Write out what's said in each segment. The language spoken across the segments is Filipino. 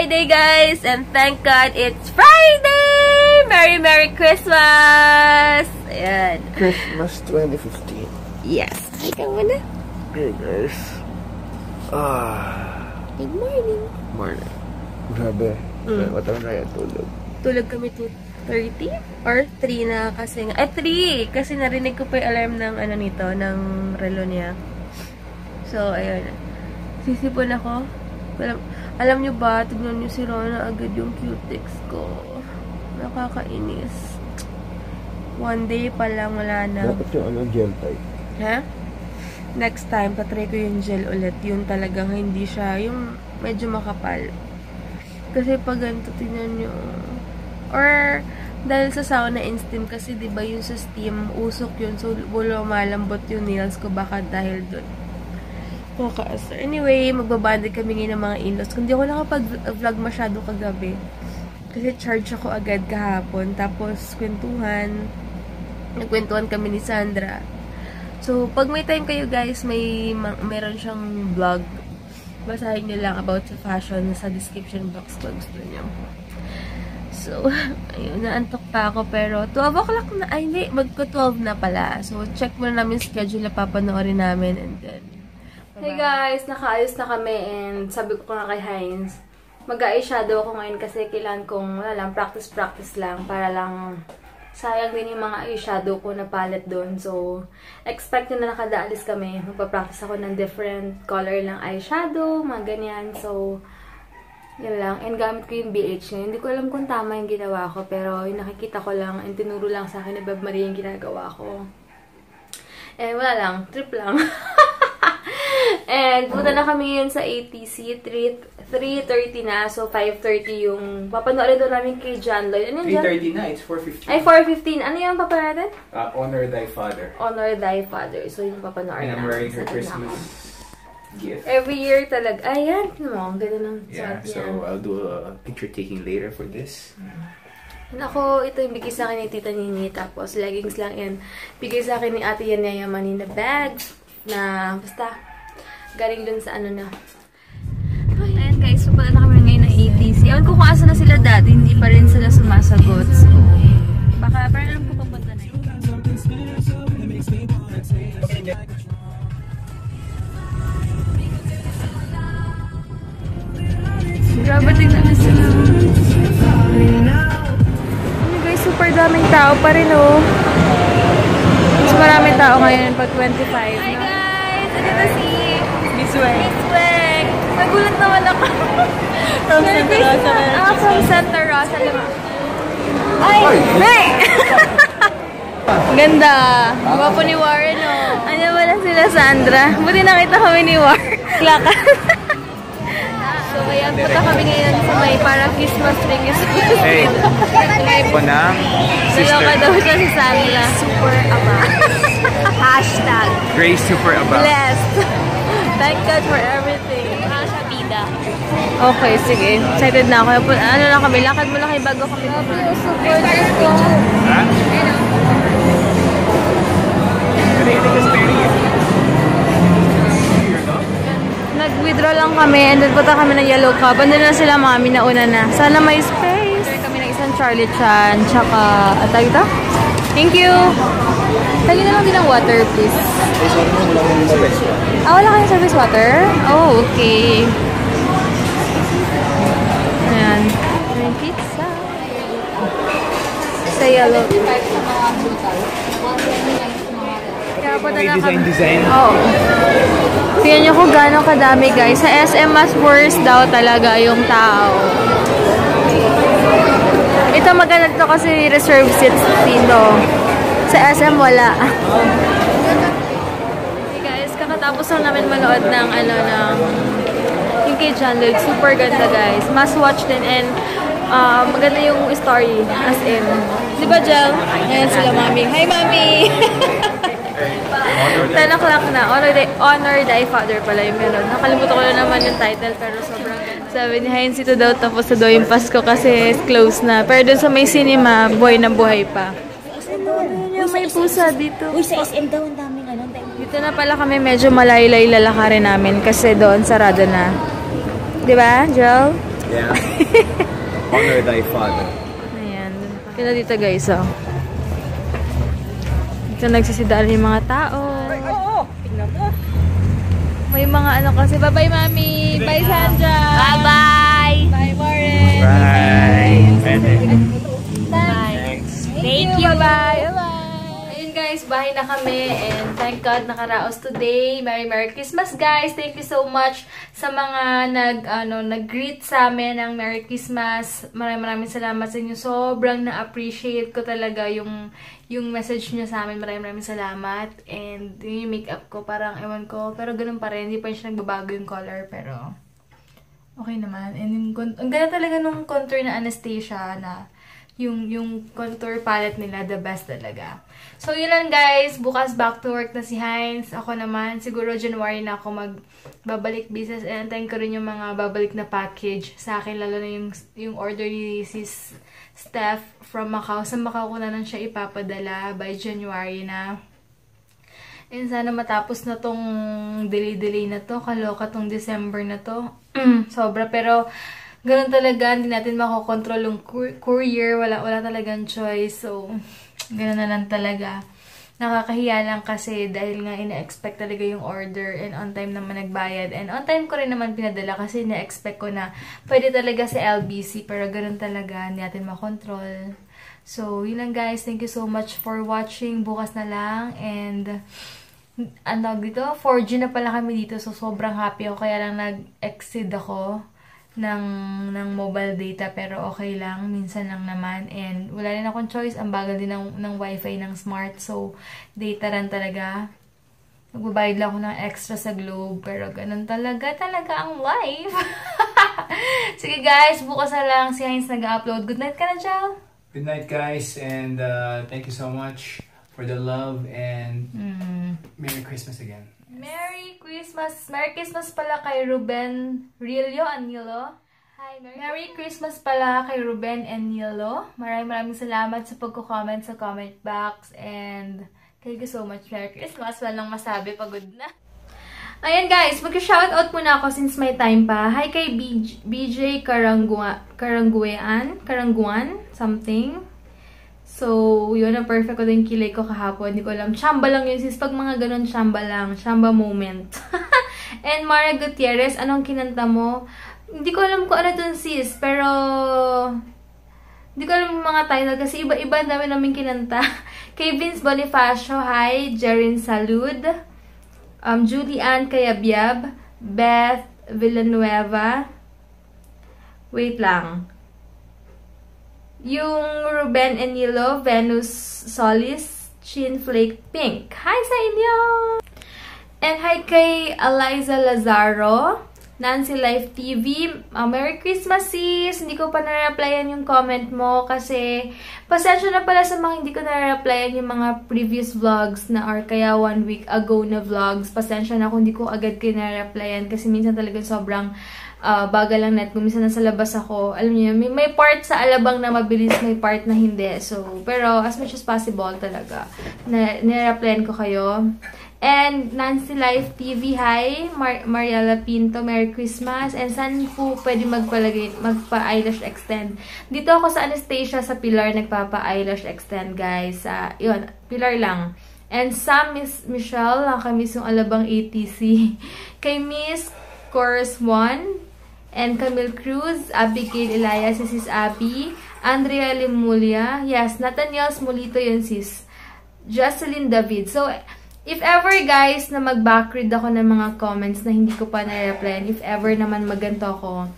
Friday, guys! And thank God it's Friday! Merry Christmas! Ayan. Christmas 2015. Yes. Ikaw muna. Hey, guys. Good morning. Morning. Grabe. What time na yan tulog? Tulog kami 2:30 or 3 na kasi. 3! Kasi narinig ko pa yung alarm ng nito, ng relo niya. So, ayun. Sisipon ako. Alam nyo ba, tignan nyo si Rona agad yung cutex ko. Nakakainis. One day pa lang, wala na. Dapat yung gel type. Ha? Next time, patry ko yung gel ulit. Yung talagang hindi siya, yung medyo makapal. Kasi pag ganito, tignan nyo. Or, dahil sa sauna and steam, kasi diba yung sa steam, usok yun. So, malambot yung nails ko, baka dahil dun. Asar. Anyway, magbabanding kami ngayon ng mga in-laws. Kung di ako nakapag-vlog masyado kagabi. Kasi charge ako agad kahapon. Tapos, kwentuhan. Nagkwentuhan kami ni Sandra. So, pag may time kayo guys, meron siyang vlog. Basahin nyo lang about sa fashion sa description box kung gusto nyo. So, ayun, naantok pa ako. Pero, 12 o'clock na. Ay, hindi. Magko-12 na pala. So, check muna namin schedule na papanoorin namin. And then, hey guys, nakaayos na kami and sabi ko nga kay Heinz, mag-eyeshadow ako ngayon kasi kailangan kong, wala lang, practice lang para lang sayang din yung mga eyeshadow ko na palette doon. So, expect nyo na nakadaalis kami. Magpa-practice ako ng different color ng eyeshadow, mga ganyan. So, yun lang. And gamit ko yung BH ngayon. Hindi ko alam kung tama yung ginawa ko, pero yung nakikita ko lang and tinuro lang sa akin ni Bob Marie yung ginagawa ko. Eh, wala lang. Trip lang. And, punta na kami yun sa ATC, 3:30 na, so 5:30 yung papanoorin doon namin kay John Lloyd. Ano yun, 3:30 na, it's 4:15. Ay, 4:15. Ano yung papanoorin natin? Honor Thy Father. Honor Thy Father. So, yung papanoorin namin. And I'm wearing her Christmas gift. Every year talaga. Ayan, ang ganda ng yeah, so I'll do a picture taking later for this. Ako, ito yung bigay sa akin ni Tita Nini. Tapos, leggings lang yan. Bigay sa akin ni Ate Yan Yayaman na bag. Na, basta, galing dun sa ano na. Ayan guys, pupunta na kami ngayon ng ATC. Ewan ko kung asa na sila dati, hindi pa rin sila sumasagot. So, baka, parang alam ko papunta na yun. Grabe, tingnan na sila. Ano guys, super daming tao pa rin oh. Mas maraming tao ngayon pag 25. Hi guys! Ano na si Bisweng. Nagulat naman ako. From Santa Rosa. From Santa Rosa. Ay! Hey! Ganda. Gwapo ni Warren oh. Ano wala sila Sandra? Buti nakita kami ni Warren. Lakan. So, ayan, punta kami ngayon sa may para Christmas ring. Hey, po ng sister. Naloka daw siya si Sandra. Super aba. Hashtag. Grace super aba. Blessed. Thank God for everything. Hashabida. Okay, sige. Excited na ako. Ano lang kami, lakad mo lang kayo bago kami. Supporters ko. Ha? Nag-withdraw lang kami and then punta kami ng Yellow Cab. Andun na sila mami na una na. Sana may space. Order kami ng isang Charlie Chan. Tsaka, atay ito? Thank you. Tagin na lang din ng water, please. Wala kayong service water? Oh, okay. Ayan. May pizza. Sa Yellow. Kaya punta na kami. Design. Oo. Tingnan nyo kung gano'ng kadami guys. Sa SM mas worse daw talaga yung tao. Ito maganda to kasi reserve seats dito. Sa SM wala. Hey guys, kakatapos lang namin manood ng yung kay John Lloyd. Super ganda guys. Must watch din and maganda yung story as in. Diba Jel? Ayan sila mami. Hi mami! 10 o'clock na. Honor Thy Father pala yung meron. Nakalimutan ko na naman yung title pero sobrang ganda. Sabi ni Heinz ito daw tapos na daw yung Pasko kasi close na. Pero dun sa may cinema, buhay na buhay pa. May pusa dito. Uy, sa SM daw ang daming Dito na pala kami medyo malaylay lalakarin namin kasi doon sarado na. Diba, Joel? Yeah. Honor thy father. Ayan. Kaya dito guys, oh. Dito nagsisidaan yung mga tao. Tingnan mo. May mga ano kasi. Bye-bye, Mami. Bye, Sandra. Bye-bye. Bye, Warren. Bye. Bye. Thank you. Bye. Bye. Ayun guys, bahay na kami. And thank God nakaraos today. Merry Christmas guys. Thank you so much sa mga nag-greet sa amin ng Merry Christmas. Maraming salamat sa inyo. Sobrang na-appreciate ko talaga yung message niyo sa amin. Maraming salamat. And yung makeup ko, parang ewan ko. Pero ganun pa rin. Hindi pa siya nagbabago yung color. Pero okay naman. And ang ganda talaga nung contour na Anastasia na yung contour palette nila, the best talaga. So, yun lang guys. Bukas back to work na si Heinz. Ako naman, siguro January na ako magbabalik business. And antayin ko rin yung mga babalik na package sa akin. Lalo na yung order ni Sis Steph from Macau. Sa Macau ko na lang siya ipapadala by January na. And sana matapos na tong delay na to. Kaloka tong December na to. Sobra. Pero ganun talaga. Hindi natin makokontrol yung courier. Wala talagang choice. So, ganun na lang talaga. Nakakahiya lang kasi dahil nga ina-expect talaga yung order and on time naman nagbayad. And on time ko rin naman pinadala kasi ina-expect ko na pwede talaga sa LBC pero ganun talaga, hindi natin makontrol. So, yun lang guys. Thank you so much for watching. Bukas na lang and ano dito, 4G na pala kami dito so sobrang happy ako kaya lang nag-exceed ako ng mobile data pero okay lang, minsan lang naman and wala rin akong choice, ang bagal din ng wifi ng smart so data rin talaga. Magbabayad lang ako ng extra sa Globe pero ganun talaga ang life. Sige guys, bukas na lang si Heinz nag-upload. Good night ka na, Jal? Good night, guys, and thank you so much for the love and Merry Christmas again. Merry Christmas! Merry Christmas pala kay Ruben Rillo Anilo. Hi, Merry Christmas pala kay Ruben Anilo. Maraming salamat sa pagko-comment sa comment box and thank you so much. Merry Christmas! Walang masabi, pagod na. Ayan guys, mag-shoutout muna ako since may time pa. Hi kay BJ Karanguan, something. So, yun, ang perfect ko din kilay ko kahapon. Hindi ko alam. Chamba lang yun, sis. Pag mga ganun, chamba lang. Chamba moment. And Mara Gutierrez, anong kinanta mo? Hindi ko alam kung ano dun, sis. Pero, hindi ko alam yung mga title kasi iba-iba dami namin kinanta. Kay Vince Bonifacio, hi. Jerin Salud. Judy Ann Kayabyab. Beth Villanueva. Wait lang. Yung Ruben Anilo, Venus Solis, Chin Flake Pink. Hi sa inyo! And hi kay Eliza Lazaro, Nancy Life TV. Merry Christmas sis! Hindi ko pa na-replyan yung comment mo kasi pasensya na pala sa mga hindi ko na-replyan yung mga previous vlogs na or kaya 1 week ago na vlogs. Pasensya na kung hindi ko agad kayo na-replyan kasi minsan talaga sobrang bagal lang net. Kung minsan nasa labas ako, alam niyo, may part sa alabang na mabilis, may part na hindi. So, pero as much as possible talaga, nire-replyan ko kayo. And Nancy Life TV, hi. Mariela Pinto, Merry Christmas. And saan po pwede magpa-eyelash extend? Dito ako sa Anastasia, sa Pilar, nagpapa-eyelash extend, guys. Yun, Pilar lang. And sa Miss Michelle, nakamiss yung alabang ATC. Kay Miss Course 1, and Camille Cruz, Abigail Elias, sis Abby, Andrea Limulia, yes, Nathaniel Smolito yun sis, Jocelyn David. So, if ever guys, na mag-backread ako ng mga comments na hindi ko pa na-replyan, if ever naman maganto ako,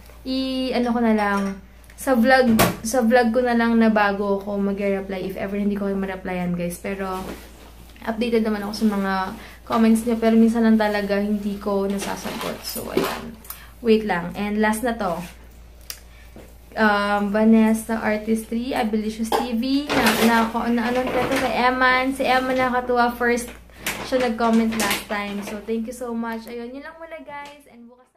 ano ko na lang, sa vlog ko na lang na bago ako mag-reply, if ever hindi ko kayo ma-replyan guys. Pero, updated naman ako sa mga comments niyo, pero minsan lang talaga hindi ko nasasagot. So, ayan. Wait lang. And last na to. Vanessa Artistry, Abilicious TV, anong teto kay Eman. Si Eman nakatuwa first. Siya nag-comment last time. So, thank you so much. Ayun, yun lang muna guys. And bukas